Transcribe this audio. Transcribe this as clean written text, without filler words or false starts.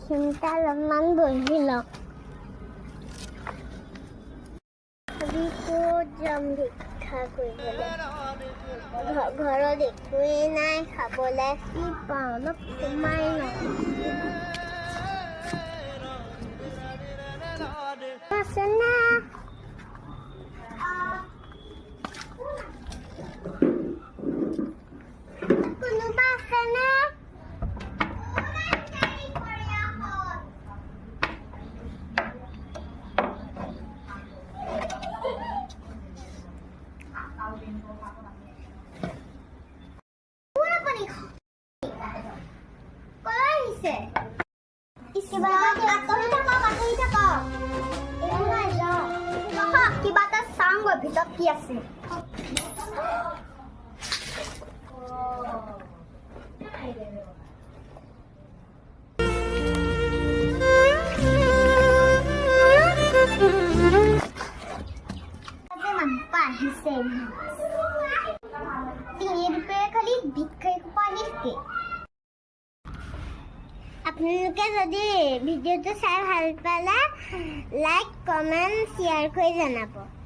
এইখিনিতে অলপমান বহি লওক আমি ক'ত যাম ভিক্ষা কৰিবলৈ ঘৰত একোৱেই নাই খাবলৈ কি পাওঁ অলপ সোমাই লওঁ আছে না কোনোবা আছেনে কিবা এটা চাওঁ ভিতৰত কি আছে আহিছে 3 रुपये খালি ভিক্ষাৰী সোপা আহিছে আপোনালোকে যদি ভিডিঅ'টো চাই ভাল পালে লাইক কমেণ্ট শ্বেয়াৰ কৰি জনাব